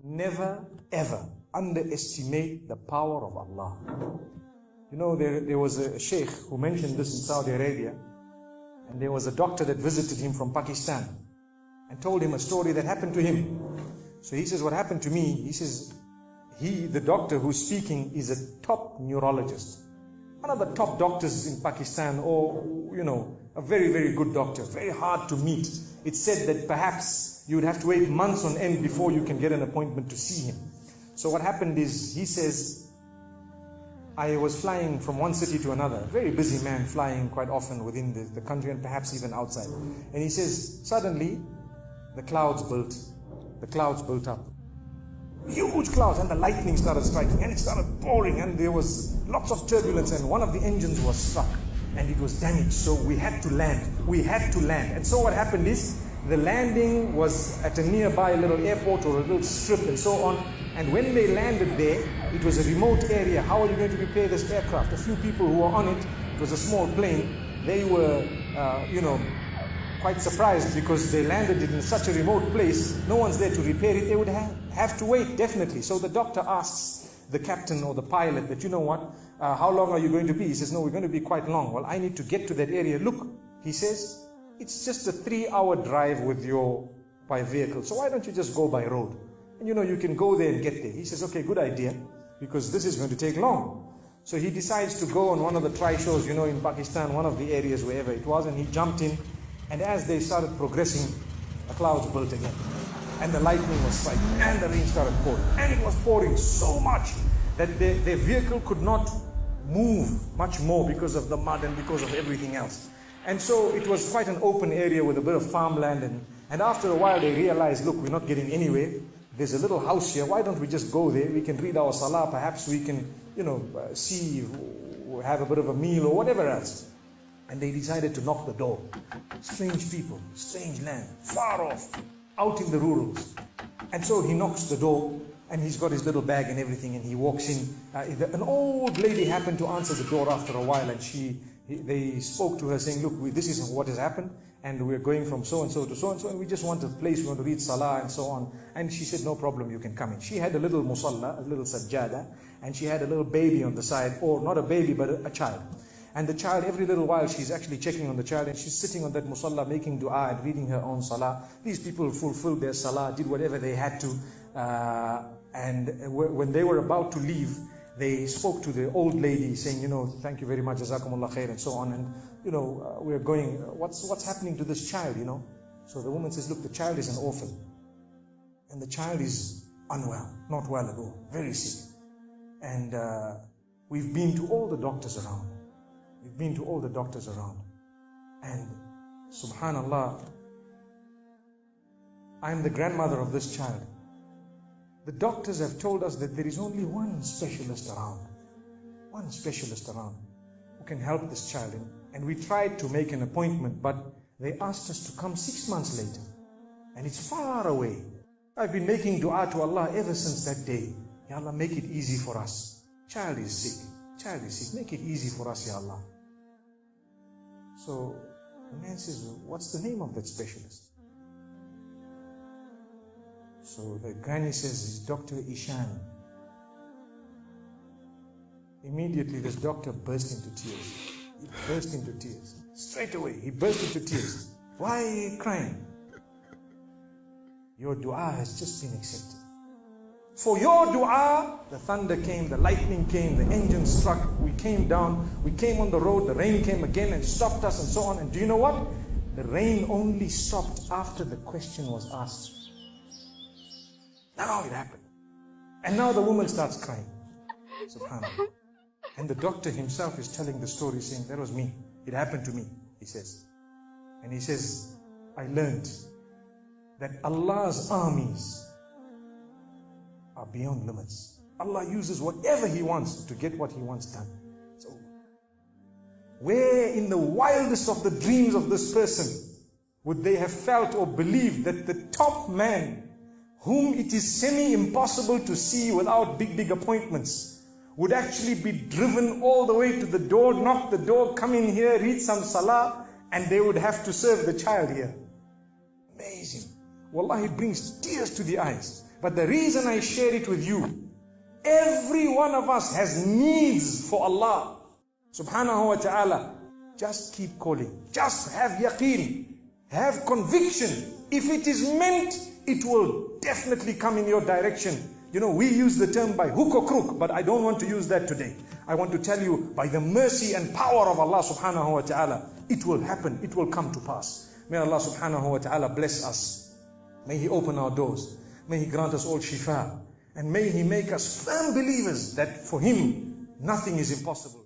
never ever underestimate the power of Allah. You know, there was a sheikh who mentioned this in Saudi Arabia, and there was a doctor that visited him from Pakistan and told him a story that happened to him. So he says, what happened to me, he says, the doctor who's speaking is a top neurologist, one of the top doctors in Pakistan, or, you know, a very, very good doctor, very hard to meet. It's said that perhaps you would have to wait months on end before you can get an appointment to see him. So what happened is, he says, I was flying from one city to another, a very busy man, flying quite often within the country and perhaps even outside. And he says, suddenly the clouds built up. Huge clouds, and the lightning started striking, and it started pouring, and there was lots of turbulence, and one of the engines was stuck and it was damaged. So we had to land. And so what happened is, the landing was at a nearby little airport or a little strip and so on. And when they landed there, it was a remote area. How are you going to repair this aircraft? A few people who were on it, it was a small plane, they were, quite surprised because they landed it in such a remote place. No one's there to repair it. They would have to wait, definitely. So the doctor asks the captain or the pilot that, you know what, how long are you going to be? He says, no, we're going to be quite long. Well, I need to get to that area. Look, he says, it's just a 3-hour drive by vehicle. So why don't you just go by road? And you can go there and get there. He says, okay, good idea, because this is going to take long. So he decides to go on one of the trishaws, in Pakistan, one of the areas, wherever it was, and he jumped in. And as they started progressing, the clouds built again. And the lightning was striking, and the rain started pouring. And it was pouring so much that their vehicle could not move much more because of the mud and because of everything else. And so it was quite an open area with a bit of farmland. And after a while they realized, look, we're not getting anywhere. There's a little house here. Why don't we just go there? We can read our salah. Perhaps we can, see, have a bit of a meal or whatever else. And they decided to knock the door. Strange people, strange land, far off, out in the rurals. And so he knocks the door, and he's got his little bag and everything, and he walks in. An old lady happened to answer the door after a while, and they spoke to her saying, look, this is what has happened, and we're going from so-and-so to so-and-so, and we just want a place, we want to read salah and so on. And she said, no problem, you can come in. She had a little musalla, a little sajjada, and she had a little baby on the side, or not a baby, but a child. And the child, every little while, she's actually checking on the child, and she's sitting on that musalla, making dua and reading her own salah. These people fulfilled their salah, did whatever they had to. And when they were about to leave, they spoke to the old lady saying, thank you very much, jazakumullah khair, and so on. And, we're going, what's happening to this child, So the woman says, look, the child is an orphan. And the child is unwell, not well at all, very sick. And we've been to all the doctors around. And subhanallah, I'm the grandmother of this child. The doctors have told us that there is only one specialist around who can help this child. And we tried to make an appointment, but they asked us to come 6 months later. And it's far away. I've been making dua to Allah ever since that day. Ya Allah, make it easy for us. Child is sick. Make it easy for us, Ya Allah. So the man says, what's the name of that specialist? So the granny says, it's Dr. Ishan. Immediately this doctor burst into tears. Straight away, he burst into tears. Why are you crying? Your dua has just been accepted. For your dua, the thunder came, the lightning came, the engine struck, we came down, we came on the road, the rain came again and stopped us and so on. And do you know what? The rain only stopped after the question was asked. Now it happened. And now the woman starts crying. SubhanAllah. And the doctor himself is telling the story, saying, that was me. It happened to me, he says. And he says, I learned that Allah's armies are beyond limits. Allah uses whatever He wants to get what He wants done. So, where in the wildest of the dreams of this person would they have felt or believed that the top man, whom it is semi-impossible to see without big appointments, would actually be driven all the way to the door, knock the door, come in here, read some salah, and they would have to serve the child here. Amazing. Wallah, it brings tears to the eyes. But the reason I share it with you, every one of us has needs for Allah subhanahu wa ta'ala. Just keep calling. Just have yaqeen. Have conviction. If it is meant, it will definitely come in your direction. You know, we use the term by hook or crook, but I don't want to use that today. I want to tell you, by the mercy and power of Allah subhanahu wa ta'ala, it will happen, it will come to pass. May Allah subhanahu wa ta'ala bless us. May He open our doors. May He grant us all shifa. And may He make us firm believers that for Him, nothing is impossible.